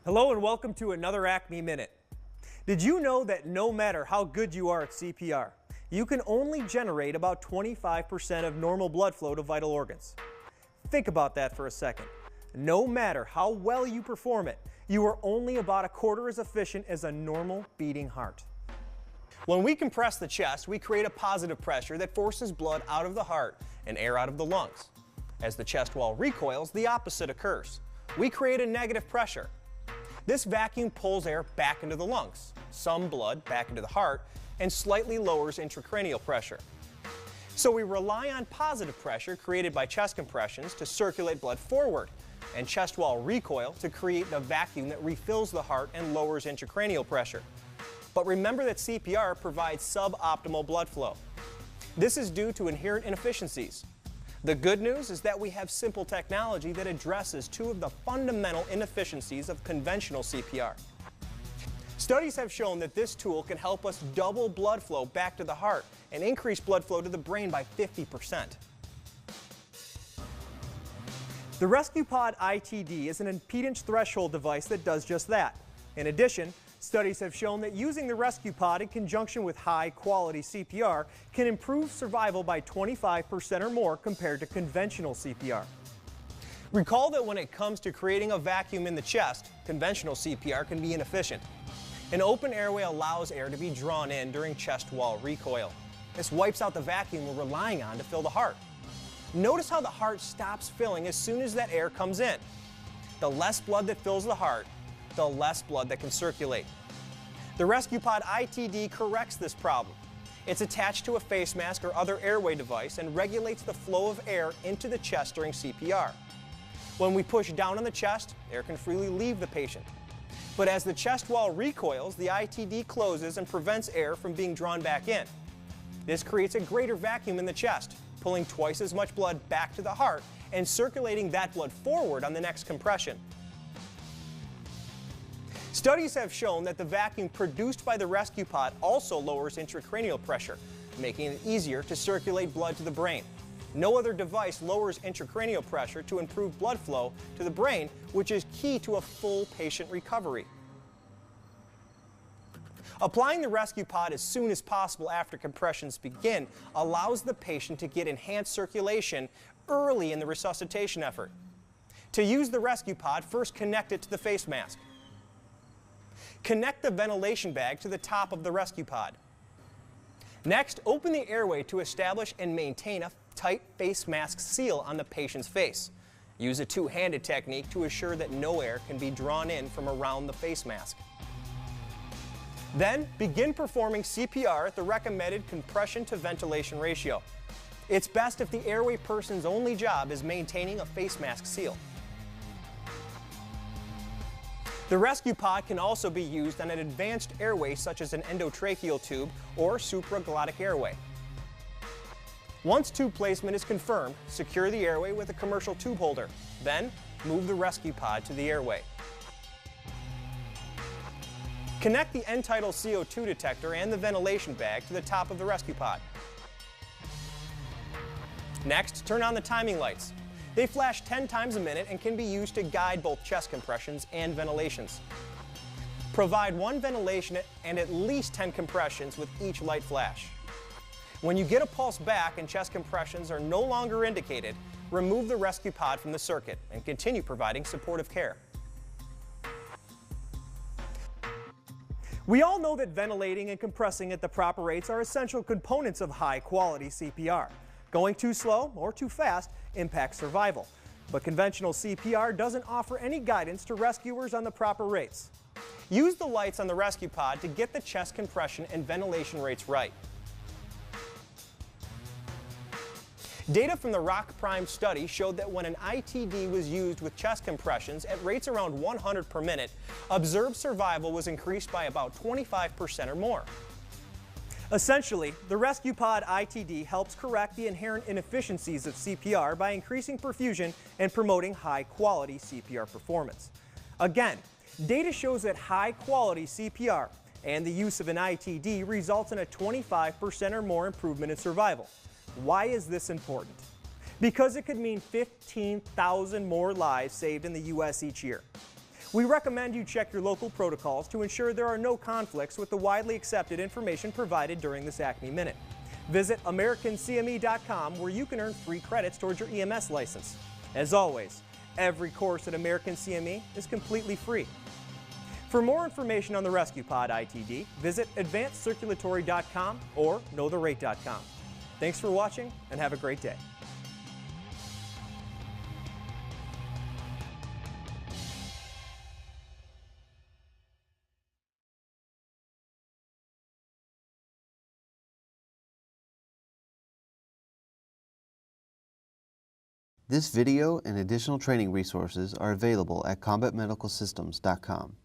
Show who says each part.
Speaker 1: Hello and welcome to another Acme Minute. Did you know that no matter how good you are at CPR, you can only generate about 25% of normal blood flow to vital organs? Think about that for a second. No matter how well you perform it, you are only about a quarter as efficient as a normal beating heart. When we compress the chest, we create a positive pressure that forces blood out of the heart and air out of the lungs. As the chest wall recoils, the opposite occurs. We create a negative pressure. This vacuum pulls air back into the lungs, some blood back into the heart, and slightly lowers intracranial pressure. So we rely on positive pressure created by chest compressions to circulate blood forward, and chest wall recoil to create the vacuum that refills the heart and lowers intracranial pressure. But remember that CPR provides suboptimal blood flow. This is due to inherent inefficiencies. The good news is that we have simple technology that addresses two of the fundamental inefficiencies of conventional CPR. Studies have shown that this tool can help us double blood flow back to the heart and increase blood flow to the brain by 50%. The ResQPOD ITD is an impedance threshold device that does just that. In addition, studies have shown that using the ResQPOD in conjunction with high-quality CPR can improve survival by 25% or more compared to conventional CPR. Recall that when it comes to creating a vacuum in the chest, conventional CPR can be inefficient. An open airway allows air to be drawn in during chest wall recoil. This wipes out the vacuum we're relying on to fill the heart. Notice how the heart stops filling as soon as that air comes in. The less blood that fills the heart, the less blood that can circulate. The ResQPOD ITD corrects this problem. It's attached to a face mask or other airway device and regulates the flow of air into the chest during CPR. When we push down on the chest, air can freely leave the patient. But as the chest wall recoils, the ITD closes and prevents air from being drawn back in. This creates a greater vacuum in the chest, pulling twice as much blood back to the heart and circulating that blood forward on the next compression. Studies have shown that the vacuum produced by the ResQPOD also lowers intracranial pressure, making it easier to circulate blood to the brain. No other device lowers intracranial pressure to improve blood flow to the brain, which is key to a full patient recovery. Applying the ResQPOD as soon as possible after compressions begin allows the patient to get enhanced circulation early in the resuscitation effort. To use the ResQPOD, first connect it to the face mask. Connect the ventilation bag to the top of the ResQPOD. Next, open the airway to establish and maintain a tight face mask seal on the patient's face. Use a two-handed technique to assure that no air can be drawn in from around the face mask. Then, begin performing CPR at the recommended compression to ventilation ratio. It's best if the airway person's only job is maintaining a face mask seal. The ResQPOD can also be used on an advanced airway such as an endotracheal tube or supraglottic airway. Once tube placement is confirmed, secure the airway with a commercial tube holder. Then, move the ResQPOD to the airway. Connect the end-tidal CO2 detector and the ventilation bag to the top of the ResQPOD. Next, turn on the timing lights. They flash 10 times a minute and can be used to guide both chest compressions and ventilations. Provide one ventilation and at least 10 compressions with each light flash. When you get a pulse back and chest compressions are no longer indicated, remove the ResQPOD from the circuit and continue providing supportive care. We all know that ventilating and compressing at the proper rates are essential components of high-quality CPR. Going too slow or too fast impacts survival. But conventional CPR doesn't offer any guidance to rescuers on the proper rates. Use the lights on the ResQPOD to get the chest compression and ventilation rates right. Data from the Rock Prime study showed that when an ITD was used with chest compressions at rates around 100 per minute, observed survival was increased by about 25% or more. Essentially, the ResQPOD ITD helps correct the inherent inefficiencies of CPR by increasing perfusion and promoting high-quality CPR performance. Again, data shows that high-quality CPR and the use of an ITD results in a 25% or more improvement in survival. Why is this important? Because it could mean 15,000 more lives saved in the U.S. each year. We recommend you check your local protocols to ensure there are no conflicts with the widely accepted information provided during this Acme Minute. Visit AmericanCME.com where you can earn free credits towards your EMS license. As always, every course at American CME is completely free. For more information on the ResQPOD ITD, visit advancedcirculatory.com or knowtherate.com. Thanks for watching and have a great day.
Speaker 2: This video and additional training resources are available at combatmedicalsystems.com.